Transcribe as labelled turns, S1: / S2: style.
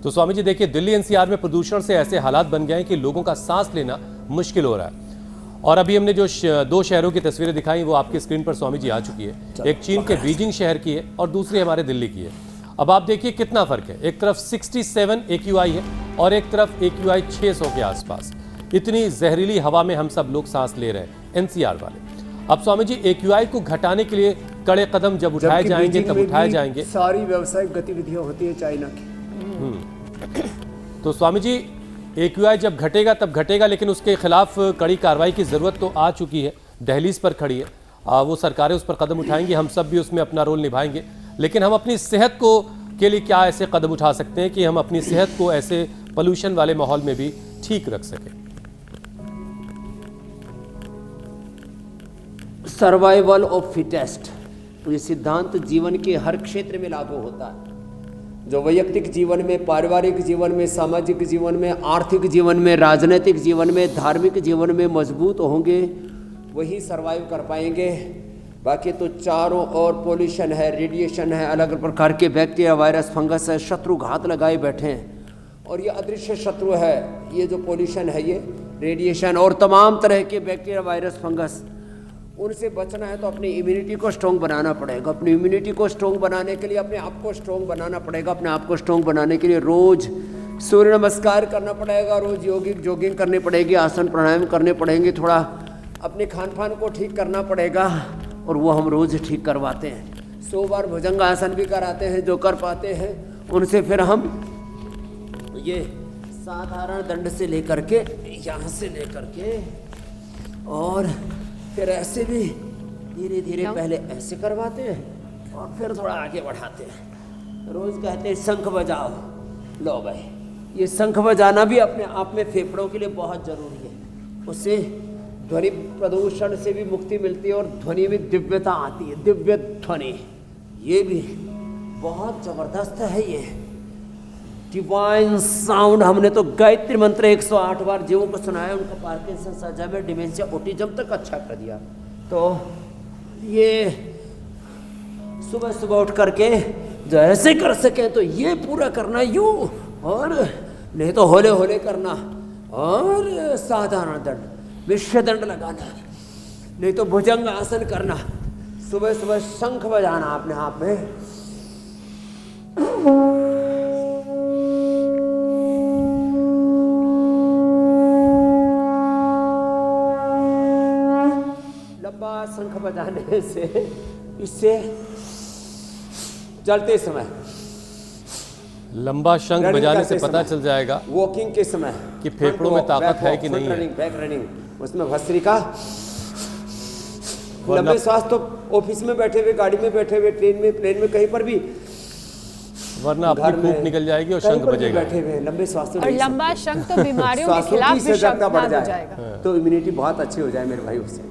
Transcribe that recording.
S1: तो स्वामी जी देखिए, दिल्ली एनसीआर में प्रदूषण से ऐसे हालात बन गए हैं कि लोगों का सांस लेना मुश्किल हो रहा है। और अभी हमने जो दो शहरों की तस्वीरें दिखाई वो आपकी स्क्रीन पर स्वामी जी आ चुकी है। एक चीन के बीजिंग शहर की है और दूसरी हमारे दिल्ली की है। अब आप देखिए कितना फर्क है, एक तरफ 67 AQI है और एक तरफ AQI 600 के आसपास। इतनी जहरीली हवा में हम सब लोग सांस ले रहे हैं एनसीआर वाले। अब स्वामी जी AQI को घटाने के लिए कड़े कदम जब उठाए जाएंगे तब उठाए जाएंगे।
S2: सारी व्यावसायिक गतिविधियां होती है चाइना की।
S1: तो स्वामी जी AQI जब घटेगा तब घटेगा, लेकिन उसके खिलाफ कड़ी कार्रवाई की जरूरत तो आ चुकी है, दहलीज पर खड़ी है। वो सरकारें उस पर कदम उठाएंगी, हम सब भी उसमें अपना रोल निभाएंगे। लेकिन हम अपनी सेहत को के लिए क्या ऐसे कदम उठा सकते हैं कि हम अपनी सेहत को ऐसे पोल्यूशन वाले माहौल में भी ठीक रख सकें?
S2: सर्वाइवल ऑफ फिटेस्ट, ये सिद्धांत जीवन के हर क्षेत्र में लागू होता है। जो वैयक्तिक जीवन में, पारिवारिक जीवन में, सामाजिक जीवन में, आर्थिक जीवन में, राजनीतिक जीवन में, धार्मिक जीवन में मजबूत होंगे वही सरवाइव कर पाएंगे। बाकी तो चारों ओर पोल्यूशन है, रेडिएशन है, अलग अलग प्रकार के बैक्टीरिया, वायरस, फंगस है, शत्रु घात लगाए बैठे हैं। और ये अदृश्य शत्रु है, ये जो पोल्यूशन है, ये रेडिएशन और तमाम तरह के बैक्टीरिया, वायरस, फंगस, उनसे बचना है तो अपनी इम्यूनिटी को स्ट्रॉन्ग बनाना पड़ेगा। अपनी इम्यूनिटी को स्ट्रॉन्ग बनाने के लिए अपने आप को स्ट्रॉन्ग बनाना पड़ेगा। अपने आप को स्ट्रॉन्ग बनाने के लिए रोज सूर्य नमस्कार करना पड़ेगा, रोज जॉगिंग करनी पड़ेगी, आसन प्राणायाम करने पड़ेंगे, थोड़ा अपने खान पान को ठीक करना पड़ेगा और वो हम रोज ठीक करवाते हैं। 100 बार भुजंगासन भी कराते हैं, जो कर पाते हैं उनसे फिर हम ये साधारण दंड से लेकर के, यहाँ से लेकर के, और फिर ऐसे भी धीरे धीरे पहले ऐसे करवाते हैं और फिर थोड़ा आगे बढ़ाते हैं। रोज कहते हैं शंख बजाओ। लो भाई, ये शंख बजाना भी अपने आप में फेफड़ों के लिए बहुत जरूरी है। उससे ध्वनि प्रदूषण से भी मुक्ति मिलती है और ध्वनि में दिव्यता आती है, दिव्य ध्वनि। ये भी बहुत जबरदस्त है। ये डिवाइन साउंड, हमने तो गायत्री मंत्र 108 बार जीवों को सुनाया, उनका पार्किंसन, अल्जाइमर, डिमेंशिया, ऑटिज्म तक अच्छा कर दिया। तो ये सुबह सुबह उठ करके जो ऐसे कर सके तो ये पूरा करना यूं, और नहीं तो होले होले करना, और साधारण दंड, विश्व दंड लगाना, नहीं तो भुजंग आसन करना, सुबह सुबह शंख बजाना अपने आप में। शंख बजाने से, इससे चलते समय,
S1: लंबा शंख बजाने से पता चल जाएगा
S2: वॉकिंग के समय
S1: कि फेफड़ों में ताकत है कि नहीं है।
S2: बैक रनिंग, उसमें भस्त्रिका, लंबे श्वास तो ऑफिस में बैठे हुए, गाड़ी में बैठे हुए, ट्रेन में, प्लेन में, कहीं पर भी,
S1: वरना अपनी फूंक निकल जाएगी और शंख बजेगा।
S2: बैठे हुए लंबे श्वास,
S3: और लंबा शंख तो बीमारियों के खिलाफ भी शंख हो जाएगा।
S2: तो इम्यूनिटी बहुत अच्छी हो जाए मेरे भाई उससे।